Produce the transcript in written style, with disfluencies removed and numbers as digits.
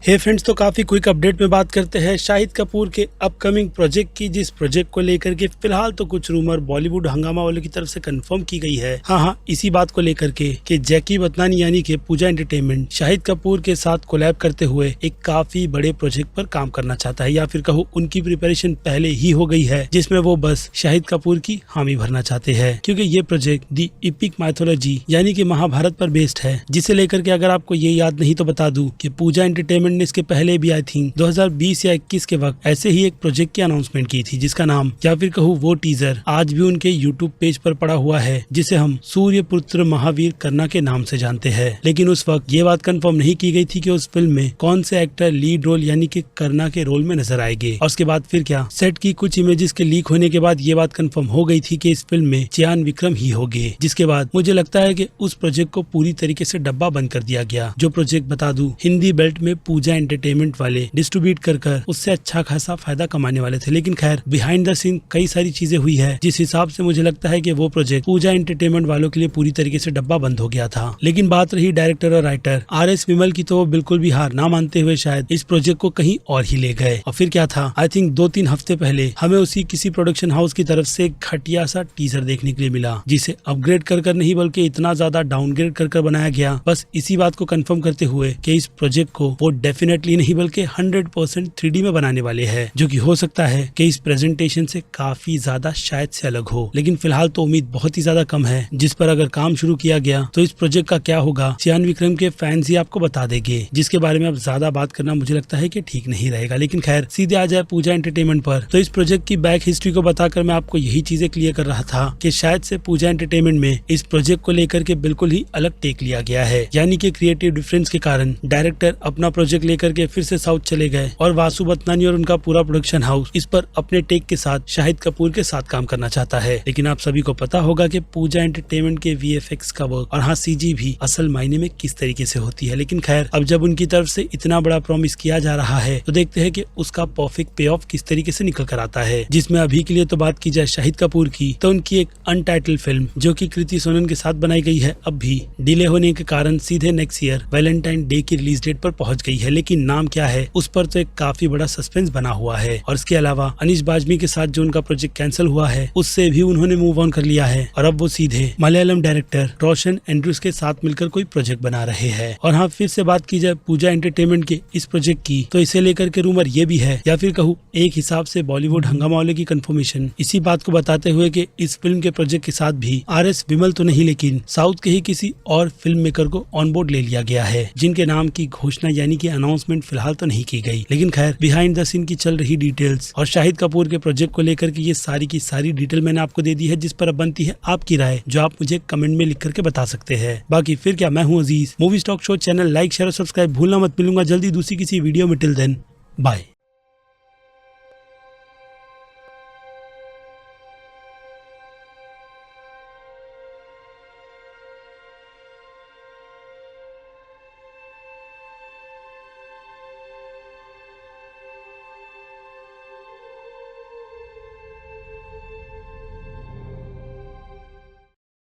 हे friends, तो काफी quick update में बात करते हैं शाहिद कपूर के अपकमिंग प्रोजेक्ट की, जिस प्रोजेक्ट को लेकर के फिलहाल तो कुछ रूमर बॉलीवुड हंगामा वालों की तरफ से कंफर्म की गई है। हाँ, इसी बात को लेकर के कि जैकी बदनानी यानी कि पूजा एंटरटेनमेंट शाहिद कपूर के साथ कोलैब करते हुए एक काफी बड़े प्रोजेक्ट पर काम करना चाहता है, या फिर कहो उनकी प्रिपरेशन पहले ही हो गई है, जिसमें वो बस शाहिद कपूर की हामी भरना चाहते हैं। क्योंकि ये प्रोजेक्ट दी इपिक माइथोलॉजी यानी कि महाभारत पर बेस्ड है, जिसे लेकर के अगर आपको ये याद नहीं तो बता दूं कि पूजा एंटरटेनमेंट ने इसके पहले भी आई थिंक 2020 या 21 के वक्त ऐसे ही एक प्रोजेक्ट की अनाउंसमेंट की थी, जिसका नाम या फिर कहूँ वो टीजर आज भी उनके यूट्यूब पेज पर पड़ा हुआ है, जिसे हम सूर्यपुत्र महावीर कर्णा के नाम से जानते हैं। लेकिन उस वक्त ये बात कंफर्म नहीं की गई थी कि उस फिल्म में कौन से एक्टर लीड रोल यानी कि कर्णा के रोल में नजर आएंगे। और उसके बाद फिर क्या, सेट की कुछ इमेजेस के लीक होने के बाद ये बात कंफर्म हो गई थी कि इस फिल्म में चियान विक्रम ही होंगे, जिसके बाद मुझे लगता है कि उस प्रोजेक्ट को पूरी तरीके से डब्बा बंद कर दिया गया। जो प्रोजेक्ट बता दूं हिंदी बेल्ट में पूजा एंटरटेनमेंट वाले डिस्ट्रीब्यूट कर उससे अच्छा खासा फायदा कमाने वाले थे। लेकिन खैर बिहाइंड द सीन कई सारी चीजें हुई है, जिस हिसाब से मुझे लगता है कि वो प्रोजेक्ट पूजा एंटरटेनमेंट वालों के लिए पूरी तरीके से डब्बा बंद हो गया था। लेकिन बात रही डायरेक्टर और राइटर RS विमल की, तो वो बिल्कुल भी हार ना मानते हुए शायद इस प्रोजेक्ट को कहीं और ही ले गए। और फिर क्या था, आई थिंक 2-3 हफ्ते पहले हमें उसी किसी प्रोडक्शन हाउस की तरफ से घटिया सा टीजर देखने के लिए मिला, जिसे अपग्रेड कर नहीं बल्कि इतना ज्यादा डाउनग्रेड कर बनाया गया, बस इसी बात को कंफर्म करते हुए कि इस प्रोजेक्ट को वो डेफिनेटली नहीं बल्कि 100% 3D में बनाने वाले हैं, जो कि हो सकता है कि इस प्रेजेंटेशन से काफी ज्यादा शायद से अलग हो। लेकिन फिलहाल तो उम्मीद बहुत ही ज्यादा कम है, जिस पर अगर काम शुरू किया गया तो इस प्रोजेक्ट का क्या होगा चियान विक्रम के फैंस ही आपको बता देंगे, जिसके बारे में अब ज्यादा बात करना मुझे लगता है कि ठीक नहीं रहेगा। लेकिन खैर सीधे आ जाए पूजा एंटरटेनमेंट पर, तो इस प्रोजेक्ट की बैक हिस्ट्री को बताकर मैं आपको यही चीजें क्लियर कर रहा था कि शायद से पूजा एंटरटेनमेंट में इस प्रोजेक्ट को लेकर के बिल्कुल ही अलग टेक लिया गया है, यानी कि क्रिएटिव डिफरेंस के कारण डायरेक्टर अपना प्रोजेक्ट लेकर के फिर से साउथ चले गए और वासु बदनानी और उनका पूरा प्रोडक्शन हाउस इस पर अपने टेक के साथ शाहिद कपूर के साथ काम करना चाहता है। लेकिन आप सभी को पता होगा कि पूजा एंटरटेनमेंट के VFX का वर्क और हाँ CG भी असल मायने में किस तरीके से होती है। लेकिन खैर अब जब उनकी तरफ से इतना बड़ा प्रॉमिस किया जा रहा है, तो देखते हैं कि उसका परफेक्ट पे ऑफ किस तरीके से निकल कर आता है। जिसमें अभी के लिए तो बात की जाए शाहिद कपूर की, तो उनकी एक अनटाइटल फिल्म जो कि कृति सोनन के साथ बनाई गई है, अब भी डिले होने के कारण सीधे नेक्स्ट ईयर वैलेंटाइन डे की रिलीज डेट पर पहुंच गई है। लेकिन नाम क्या है उस पर तो एक काफी बड़ा सस्पेंस बना हुआ है। और इसके अलावा अनीश बाजमी के साथ जो उनका प्रोजेक्ट कैंसिल हुआ है, उससे भी उन्होंने मूव ऑन कर लिया है और अब वो सीधे मलयालम डायरेक्टर रोशन एंड्रूज के साथ मिलकर कोई प्रोजेक्ट बना रहे हैं। और हाँ, फिर से बात की जाए पूजा एंटरटेनमेंट के इस प्रोजेक्ट की, तो इसे लेकर के रूमर ये भी है, या फिर कहूँ एक हिसाब से बॉलीवुड हंगामा वाले की कंफर्मेशन इसी बात को बताते हुए कि इस फिल्म के प्रोजेक्ट के साथ भी RS विमल तो नहीं लेकिन साउथ के ही किसी और फिल्म मेकर को ऑन बोर्ड ले लिया गया है, जिनके नाम की घोषणा यानी कि अनाउंसमेंट फिलहाल तो नहीं की गई। लेकिन खैर बिहाइंड द सीन की चल रही डिटेल्स और शाहिद कपूर के प्रोजेक्ट को लेकर के ये सारी की सारी डिटेल मैंने आपको दे दी है, जिस पर अब बनती है आपकी राय, जो आप मुझे कमेंट में लिख करके बता सकते हैं। बाकी फिर क्या, मैं हूँ Aziz, movie stock show channel like share और सब्सक्राइब भूलना मत। मिलूंगा जल्दी दूसरी किसी वीडियो में। Till then bye.